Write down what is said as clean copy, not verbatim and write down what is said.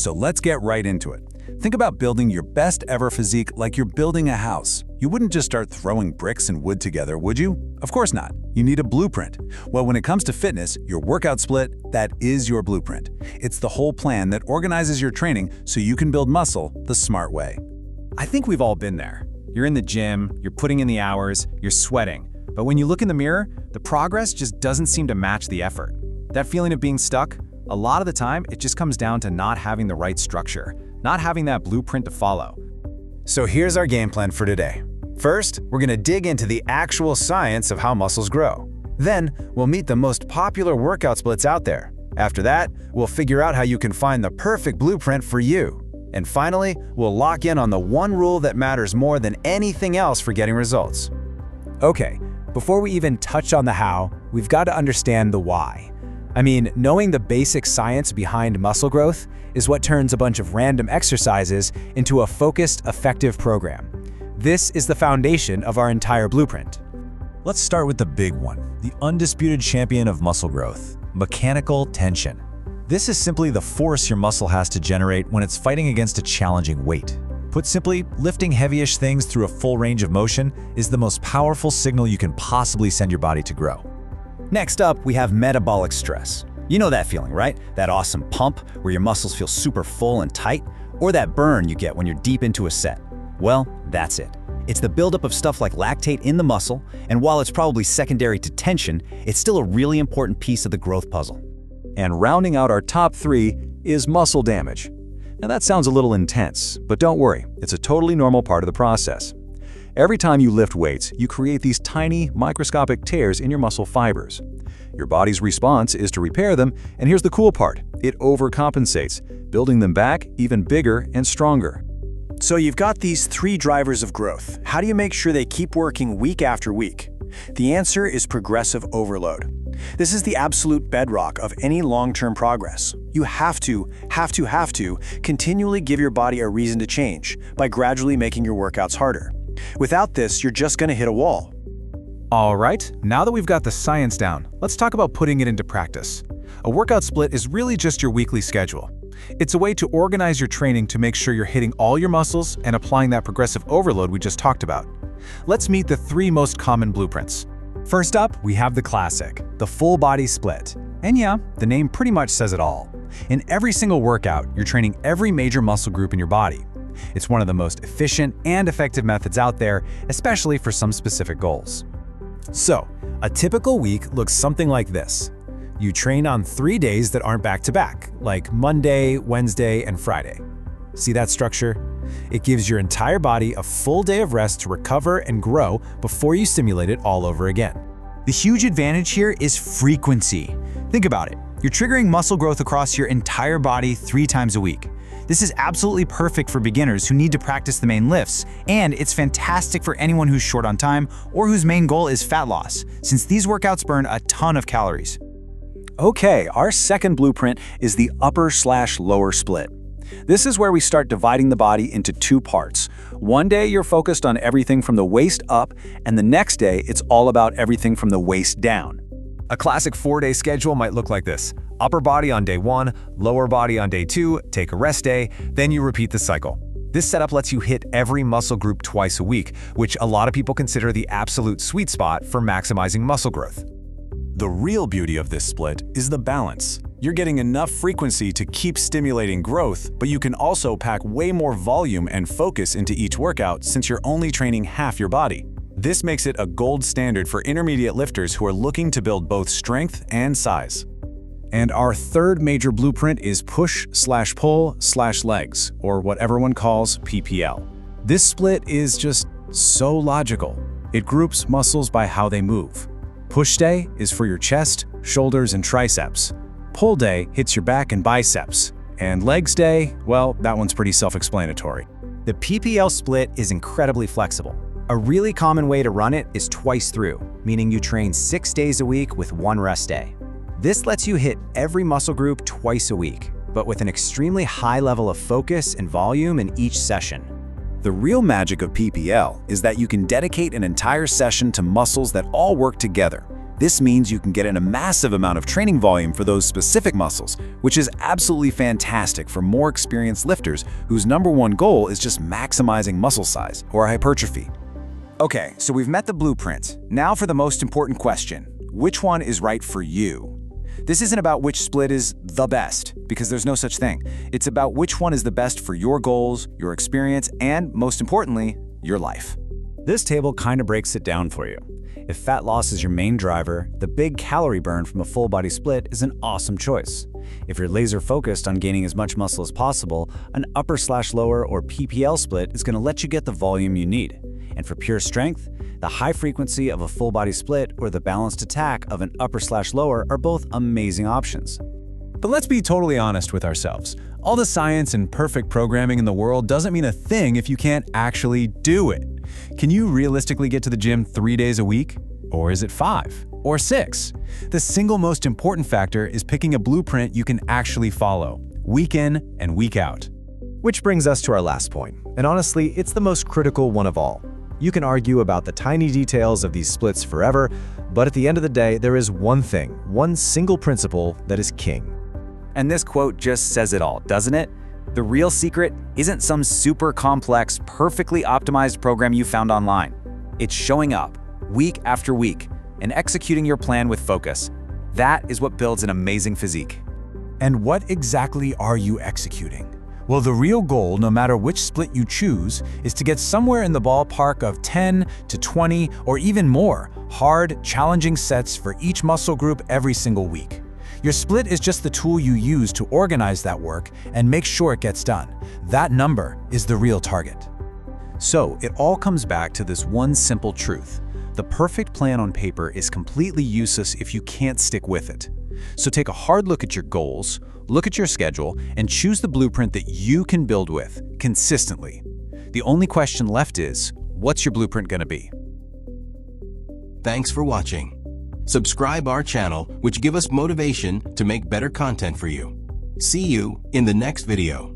So let's get right into it. Think about building your best ever physique like you're building a house. You wouldn't just start throwing bricks and wood together, would you? Of course not. You need a blueprint. Well, when it comes to fitness, your workout split, that is your blueprint. It's the whole plan that organizes your training so you can build muscle the smart way. I think we've all been there. You're in the gym, you're putting in the hours, you're sweating. But when you look in the mirror, the progress just doesn't seem to match the effort. That feeling of being stuck, a lot of the time, it just comes down to not having the right structure, not having that blueprint to follow. So here's our game plan for today. First, we're going to dig into the actual science of how muscles grow. Then, we'll meet the most popular workout splits out there. After that, we'll figure out how you can find the perfect blueprint for you. And finally, we'll lock in on the one rule that matters more than anything else for getting results. Okay, before we even touch on the how, we've got to understand the why. I mean, knowing the basic science behind muscle growth is what turns a bunch of random exercises into a focused, effective program. This is the foundation of our entire blueprint. Let's start with the big one, the undisputed champion of muscle growth, mechanical tension. This is simply the force your muscle has to generate when it's fighting against a challenging weight. Put simply, lifting heavyish things through a full range of motion is the most powerful signal you can possibly send your body to grow. Next up, we have metabolic stress. You know that feeling, right? That awesome pump where your muscles feel super full and tight, or that burn you get when you're deep into a set. Well, that's it. It's the buildup of stuff like lactate in the muscle, and while it's probably secondary to tension, it's still a really important piece of the growth puzzle. And rounding out our top 3 is muscle damage. Now that sounds a little intense, but don't worry, it's a totally normal part of the process. Every time you lift weights, you create these tiny, microscopic tears in your muscle fibers. Your body's response is to repair them, and here's the cool part, it overcompensates, building them back even bigger and stronger. So you've got these 3 drivers of growth. How do you make sure they keep working week after week? The answer is progressive overload. This is the absolute bedrock of any long-term progress. You have to continually give your body a reason to change by gradually making your workouts harder. Without this, you're just going to hit a wall. All right, now that we've got the science down, let's talk about putting it into practice. A workout split is really just your weekly schedule. It's a way to organize your training to make sure you're hitting all your muscles and applying that progressive overload we just talked about. Let's meet the 3 most common blueprints. First up, we have the classic, the full body split. And yeah, the name pretty much says it all. In every single workout, you're training every major muscle group in your body. It's one of the most efficient and effective methods out there, especially for some specific goals. So, a typical week looks something like this. You train on 3 days that aren't back-to-back, like Monday, Wednesday, and Friday. See that structure? It gives your entire body a full day of rest to recover and grow before you stimulate it all over again. The huge advantage here is frequency. Think about it. You're triggering muscle growth across your entire body 3 times a week. This is absolutely perfect for beginners who need to practice the main lifts, and it's fantastic for anyone who's short on time or whose main goal is fat loss, since these workouts burn a ton of calories. Okay, our second blueprint is the upper/lower split. This is where we start dividing the body into 2 parts. One day you're focused on everything from the waist up, and the next day it's all about everything from the waist down. A classic 4-day schedule might look like this. Upper body on day 1, lower body on day 2, take a rest day, then you repeat the cycle. This setup lets you hit every muscle group twice a week, which a lot of people consider the absolute sweet spot for maximizing muscle growth. The real beauty of this split is the balance. You're getting enough frequency to keep stimulating growth, but you can also pack way more volume and focus into each workout since you're only training half your body. This makes it a gold standard for intermediate lifters who are looking to build both strength and size. And our third major blueprint is push/pull/legs, or what everyone calls PPL. This split is just so logical. It groups muscles by how they move. Push day is for your chest, shoulders, and triceps. Pull day hits your back and biceps. And legs day, well, that one's pretty self-explanatory. The PPL split is incredibly flexible. A really common way to run it is twice through, meaning you train 6 days a week with 1 rest day. This lets you hit every muscle group twice a week, but with an extremely high level of focus and volume in each session. The real magic of PPL is that you can dedicate an entire session to muscles that all work together. This means you can get in a massive amount of training volume for those specific muscles, which is absolutely fantastic for more experienced lifters whose #1 goal is just maximizing muscle size or hypertrophy. Okay, so we've met the blueprint. Now for the most important question. Which one is right for you? This isn't about which split is the best, because there's no such thing. It's about which one is the best for your goals, your experience, and most importantly, your life. This table kind of breaks it down for you. If fat loss is your main driver, the big calorie burn from a full body split is an awesome choice. If you're laser focused on gaining as much muscle as possible, an upper/lower or PPL split is going to let you get the volume you need. And for pure strength, the high frequency of a full body split or the balanced attack of an upper/lower are both amazing options. But let's be totally honest with ourselves. All the science and perfect programming in the world doesn't mean a thing if you can't actually do it. Can you realistically get to the gym 3 days a week? Or is it 5? Or 6? The single most important factor is picking a blueprint you can actually follow, week in and week out. Which brings us to our last point, and honestly, it's the most critical one of all. You can argue about the tiny details of these splits forever, but at the end of the day, there is one thing, one single principle that is king. And this quote just says it all, doesn't it? The real secret isn't some super complex, perfectly optimized program you found online. It's showing up, week after week, and executing your plan with focus. That is what builds an amazing physique. And what exactly are you executing? Well, the real goal, no matter which split you choose, is to get somewhere in the ballpark of 10 to 20 or even more hard, challenging sets for each muscle group every single week. Your split is just the tool you use to organize that work and make sure it gets done. That number is the real target. So it all comes back to this one simple truth. The perfect plan on paper is completely useless if you can't stick with it. So take a hard look at your goals, look at your schedule, and choose the blueprint that you can build with consistently. The only question left is, what's your blueprint going to be? Thanks for watching. Subscribe our channel, which give us motivation to make better content for you. See you in the next video.